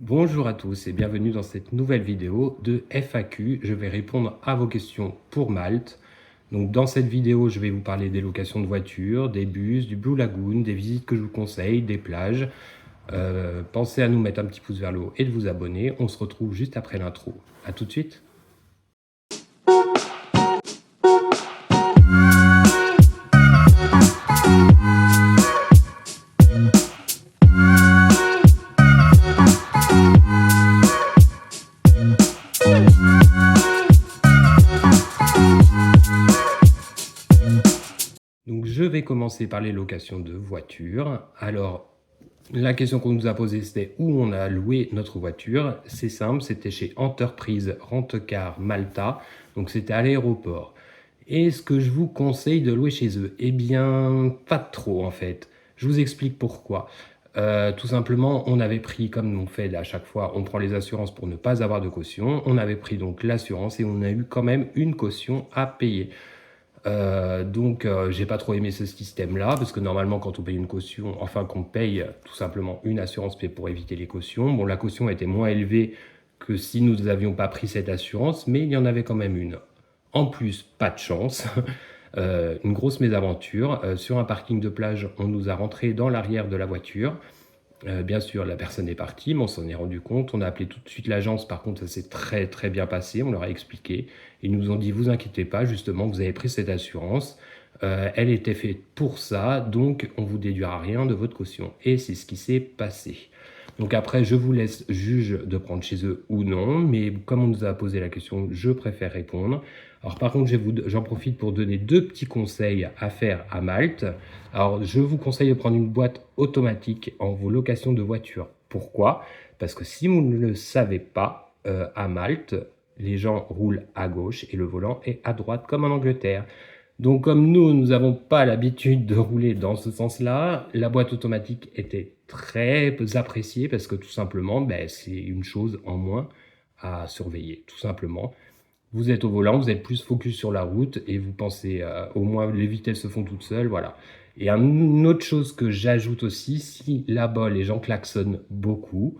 Bonjour à tous et bienvenue dans cette nouvelle vidéo de FAQ. Je vais répondre à vos questions pour Malte. Donc dans cette vidéo, je vais vous parler des locations de voitures, des bus, du Blue Lagoon, des visites que je vous conseille, des plages. Pensez à nous mettre un petit pouce vers le haut et de vous abonner. On se retrouve juste après l'intro. A tout de suite. Donc je vais commencer par les locations de voitures. Alors la question qu'on nous a posée, c'était où on a loué notre voiture. C'est simple, c'était chez Enterprise Rent-A-Car Malta, donc c'était à l'aéroport. Et ce que je vous conseille de louer chez eux, eh bien, pas trop en fait. Je vous explique pourquoi. Tout simplement, on avait pris, comme on fait à chaque fois, on prend les assurances pour ne pas avoir de caution. On avait pris donc l'assurance et on a eu quand même une caution à payer. J'ai pas trop aimé ce système-là, parce que normalement, quand on paye une caution, enfin qu'on paye tout simplement une assurance pour éviter les cautions, bon, la caution était moins élevée que si nous n'avions pas pris cette assurance, mais il y en avait quand même une. En plus, pas de chance, une grosse mésaventure. Sur un parking de plage, on nous a rentré dans l'arrière de la voiture. Bien sûr, la personne est partie, mais on s'en est rendu compte. On a appelé tout de suite l'agence. Par contre, ça s'est très très bien passé. On leur a expliqué. Ils nous ont dit, vous inquiétez pas, justement, vous avez pris cette assurance. Elle était faite pour ça, donc on vous déduira rien de votre caution. Et c'est ce qui s'est passé. Donc après, je vous laisse juge de prendre chez eux ou non, mais comme on nous a posé la question, je préfère répondre. Alors par contre, j'en profite pour donner deux petits conseils à faire à Malte. Alors je vous conseille de prendre une boîte automatique en vos locations de voitures. Pourquoi? Parce que si vous ne le savez pas, à Malte, les gens roulent à gauche et le volant est à droite comme en Angleterre. Donc comme nous n'avons pas l'habitude de rouler dans ce sens-là, la boîte automatique était très appréciée parce que tout simplement, c'est une chose en moins à surveiller, tout simplement. Vous êtes au volant, vous êtes plus focus sur la route et vous pensez au moins les vitesses se font toutes seules, voilà. Et une autre chose que j'ajoute aussi, si là-bas les gens klaxonnent beaucoup,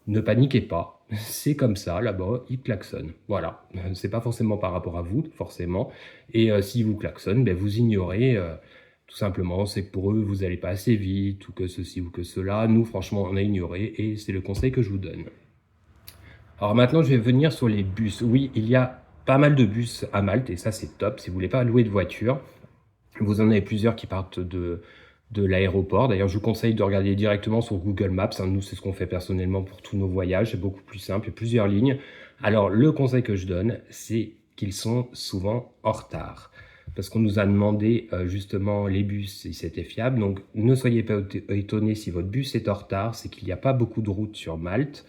ne paniquez pas, c'est comme ça, là-bas, ils klaxonnent. Voilà, c'est pas forcément par rapport à vous, forcément. Et s'ils vous klaxonnent, vous ignorez, tout simplement, c'est que pour eux, vous n'allez pas assez vite, ou que ceci ou que cela. Nous, franchement, on a ignoré, et c'est le conseil que je vous donne. Alors maintenant, je vais venir sur les bus. Oui, il y a pas mal de bus à Malte, et ça, c'est top. Si vous voulez pas louer de voiture, vous en avez plusieurs qui partent de l'aéroport. D'ailleurs, je vous conseille de regarder directement sur Google Maps. Nous, c'est ce qu'on fait personnellement pour tous nos voyages. C'est beaucoup plus simple. Il y a plusieurs lignes. Alors, le conseil que je donne, c'est qu'ils sont souvent en retard. Parce qu'on nous a demandé justement les bus si c'était fiable. Donc, ne soyez pas étonnés si votre bus est en retard. C'est qu'il n'y a pas beaucoup de routes sur Malte.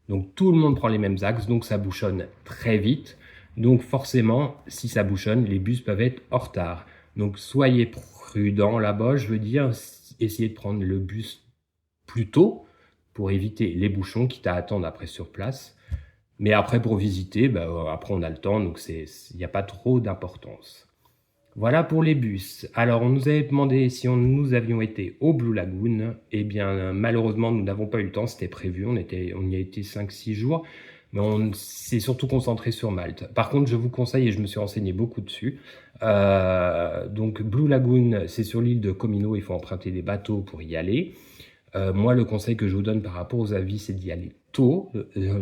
Donc, tout le monde prend les mêmes axes. Donc, ça bouchonne très vite. Donc, forcément, si ça bouchonne, les bus peuvent être en retard. Donc, soyez prudent là-bas, je veux dire, essayez de prendre le bus plus tôt pour éviter les bouchons, quitte à attendre après sur place. Mais après, pour visiter, après on a le temps, donc il n'y a pas trop d'importance. Voilà pour les bus. Alors, on nous avait demandé si nous avions été au Blue Lagoon. Eh bien, malheureusement, nous n'avons pas eu le temps, c'était prévu, on y a été 5-6 jours. Mais on s'est surtout concentré sur Malte. Par contre, je vous conseille, et je me suis renseigné beaucoup dessus, donc Blue Lagoon, c'est sur l'île de Comino, il faut emprunter des bateaux pour y aller. Moi, le conseil que je vous donne par rapport aux avis, c'est d'y aller tôt.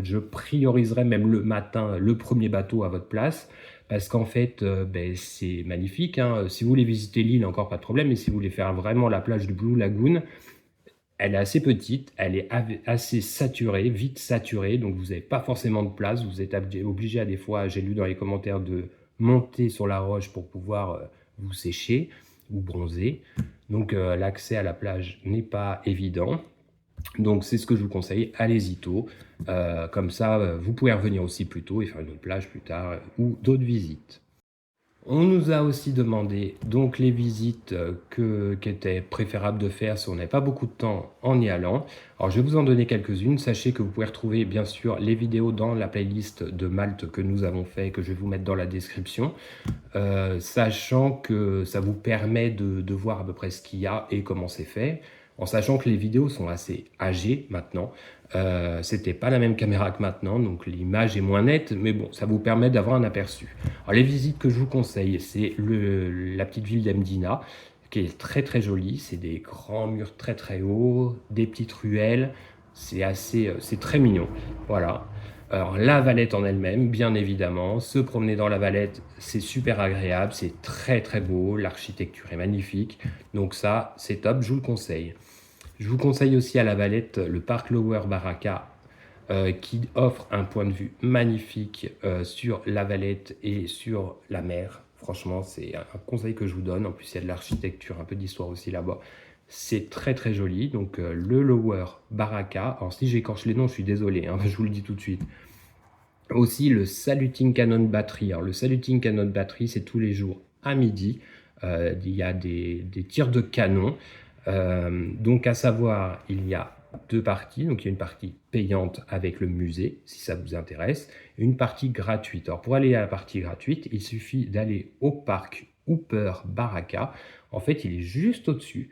Je prioriserai même le matin le premier bateau à votre place, parce qu'en fait, c'est magnifique, hein. Si vous voulez visiter l'île, encore pas de problème, mais si vous voulez faire vraiment la plage du Blue Lagoon, elle est assez petite, elle est assez saturée, vite saturée, donc vous n'avez pas forcément de place. Vous êtes obligé à des fois, j'ai lu dans les commentaires, de monter sur la roche pour pouvoir vous sécher ou bronzer. Donc l'accès à la plage n'est pas évident. Donc c'est ce que je vous conseille, allez-y tôt. Comme ça, vous pouvez revenir aussi plus tôt et faire une autre plage plus tard ou d'autres visites. On nous a aussi demandé donc les visites qui étaient préférables de faire si on n'avait pas beaucoup de temps en y allant. Alors je vais vous en donner quelques-unes. Sachez que vous pouvez retrouver bien sûr les vidéos dans la playlist de Malte que nous avons fait et que je vais vous mettre dans la description. Sachant que ça vous permet de voir à peu près ce qu'il y a et comment c'est fait. En sachant que les vidéos sont assez âgées maintenant. C'était pas la même caméra que maintenant, donc l'image est moins nette, mais bon, ça vous permet d'avoir un aperçu. Alors les visites que je vous conseille, c'est la petite ville d'Emdina, qui est très très jolie. C'est des grands murs très très hauts, des petites ruelles. C'est très mignon. Voilà. Alors la Valette en elle-même, bien évidemment, se promener dans la Valette, c'est super agréable, c'est très très beau, l'architecture est magnifique. Donc ça, c'est top, je vous le conseille. Je vous conseille aussi à la Valette le parc Lower Baraka, qui offre un point de vue magnifique sur la Valette et sur la mer. Franchement, c'est un conseil que je vous donne. En plus, il y a de l'architecture, un peu d'histoire aussi là-bas. C'est très très joli. Donc le Lower Baraka. Alors si j'écorche les noms, je suis désolé, hein, je vous le dis tout de suite. Aussi le Saluting Cannon Battery. Alors le Saluting Cannon Battery, c'est tous les jours à midi. Il y a des tirs de canon. Donc à savoir, il y a deux parties. Donc il y a une partie payante avec le musée, si ça vous intéresse, et une partie gratuite. Alors pour aller à la partie gratuite, il suffit d'aller au parc Hooper Baraka. En fait, il est juste au-dessus.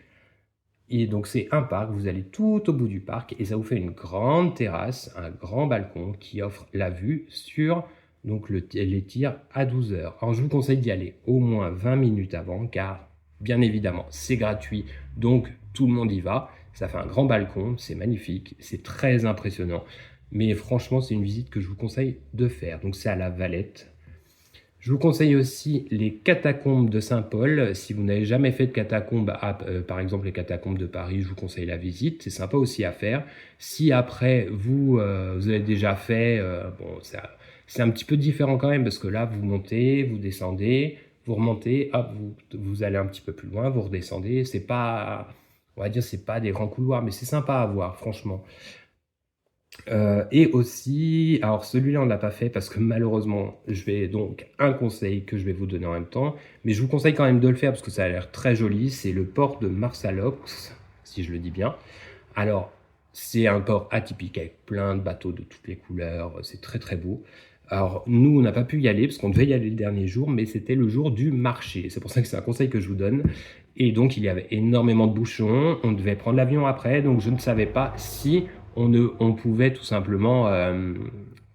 Et donc c'est un parc, vous allez tout au bout du parc et ça vous fait une grande terrasse, un grand balcon qui offre la vue sur donc les tirs à 12 heures. Alors je vous conseille d'y aller au moins 20 minutes avant car bien évidemment c'est gratuit donc tout le monde y va. Ça fait un grand balcon, c'est magnifique, c'est très impressionnant. Mais franchement c'est une visite que je vous conseille de faire. Donc c'est à la Valette. Je vous conseille aussi les catacombes de Saint-Paul. Si vous n'avez jamais fait de catacombes, par exemple les catacombes de Paris, je vous conseille la visite. C'est sympa aussi à faire. Si après vous avez déjà fait, bon, c'est un petit peu différent quand même parce que là vous montez, vous descendez, vous remontez, hop, vous allez un petit peu plus loin, vous redescendez. C'est pas, on va dire, c'est pas des grands couloirs, mais c'est sympa à voir, franchement. Et aussi, alors celui-là on l'a pas fait parce que malheureusement, je vais donc un conseil que je vais vous donner en même temps, mais je vous conseille quand même de le faire parce que ça a l'air très joli, c'est le port de Marsalox, si je le dis bien. Alors, c'est un port atypique avec plein de bateaux de toutes les couleurs, c'est très très beau. Alors, nous, on n'a pas pu y aller parce qu'on devait y aller le dernier jour, mais c'était le jour du marché. C'est pour ça que c'est un conseil que je vous donne. Et donc, il y avait énormément de bouchons. On devait prendre l'avion après, donc je ne savais pas si on pouvait tout simplement,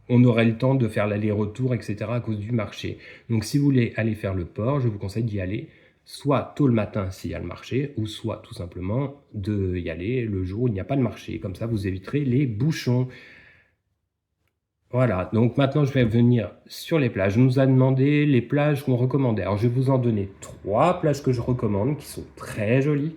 on aurait le temps de faire l'aller-retour, etc. à cause du marché. Donc, si vous voulez aller faire le port, je vous conseille d'y aller soit tôt le matin s'il y a le marché, ou soit tout simplement de y aller le jour où il n'y a pas de marché. Comme ça, vous éviterez les bouchons. Voilà, donc maintenant je vais venir sur les plages. On nous a demandé les plages qu'on recommandait. Alors je vais vous en donner 3 plages que je recommande, qui sont très jolies,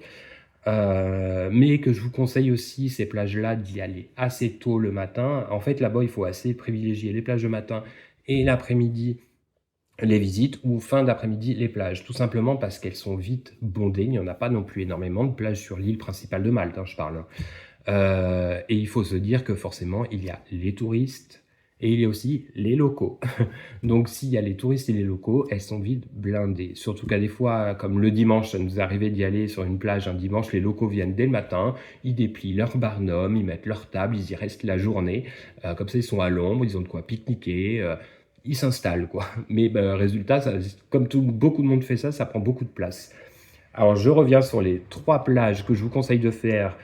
mais que je vous conseille aussi, ces plages-là, d'y aller assez tôt le matin. En fait, là-bas, il faut assez privilégier les plages de matin et l'après-midi, les visites, ou fin d'après-midi, les plages. Tout simplement parce qu'elles sont vite bondées. Il n'y en a pas non plus énormément de plages sur l'île principale de Malte, hein, je parle. Et il faut se dire que forcément, il y a les touristes et il y a aussi les locaux. Donc, s'il y a les touristes et les locaux, elles sont vite blindées. Surtout qu'à des fois, comme le dimanche, ça nous arrivait d'y aller sur une plage un dimanche, les locaux viennent dès le matin, ils déplient leur barnum, ils mettent leur table, ils y restent la journée. Comme ça, ils sont à l'ombre, ils ont de quoi pique-niquer. Ils s'installent, quoi. Mais résultat, comme beaucoup de monde fait ça, ça prend beaucoup de place. Alors, je reviens sur les 3 plages que je vous conseille de faire.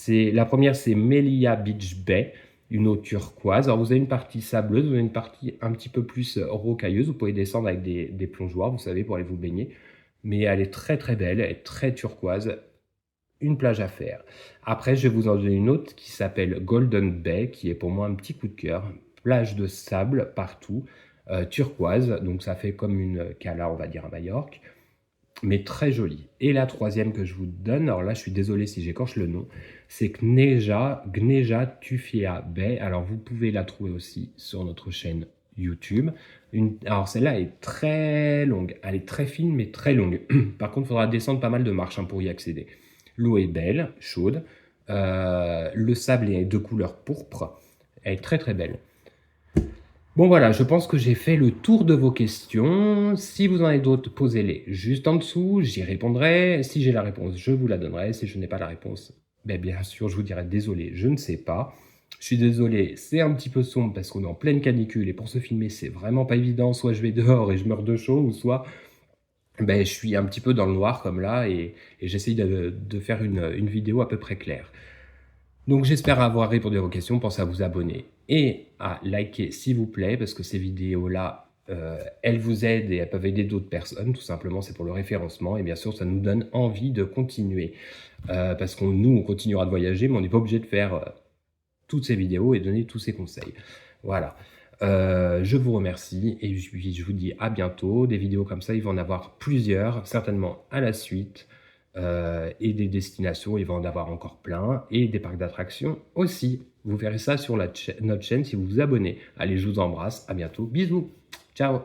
La première, c'est Melia Beach Bay, une eau turquoise. Alors, vous avez une partie sableuse, vous avez une partie un petit peu plus rocailleuse. Vous pouvez descendre avec des plongeoires, vous savez, pour aller vous baigner. Mais elle est très très belle, elle est très turquoise. Une plage à faire. Après, je vais vous en donner une autre qui s'appelle Golden Bay, qui est pour moi un petit coup de cœur. Plage de sable partout, turquoise. Donc, ça fait comme une cala, on va dire, à Majorque, mais très jolie. Et la troisième que je vous donne, alors là je suis désolé si j'écorche le nom, c'est Gneja Tufia Bay. Alors vous pouvez la trouver aussi sur notre chaîne YouTube. Alors celle-là est très longue, elle est très fine mais très longue. Par contre il faudra descendre pas mal de marches pour y accéder. L'eau est belle, chaude, le sable est de couleur pourpre, elle est très très belle. Bon voilà, je pense que j'ai fait le tour de vos questions. Si vous en avez d'autres, posez-les juste en dessous, j'y répondrai. Si j'ai la réponse, je vous la donnerai. Si je n'ai pas la réponse, bien sûr, je vous dirai désolé, je ne sais pas. Je suis désolé, c'est un petit peu sombre parce qu'on est en pleine canicule et pour se filmer, c'est vraiment pas évident. Soit je vais dehors et je meurs de chaud, ou soit je suis un petit peu dans le noir comme là et j'essaye de faire une vidéo à peu près claire. Donc j'espère avoir répondu à vos questions. Pensez à vous abonner et à liker s'il vous plaît, parce que ces vidéos-là, elles vous aident et elles peuvent aider d'autres personnes. Tout simplement, c'est pour le référencement et bien sûr, ça nous donne envie de continuer. Parce qu'on nous, on continuera de voyager, mais on n'est pas obligé de faire toutes ces vidéos et donner tous ces conseils. Voilà. Je vous remercie et puis je vous dis à bientôt. Des vidéos comme ça, il va en avoir plusieurs, certainement à la suite. Et des destinations, il va en avoir encore plein. Et des parcs d'attractions aussi. Vous verrez ça sur notre chaîne si vous vous abonnez. Allez, je vous embrasse. À bientôt. Bisous. Ciao.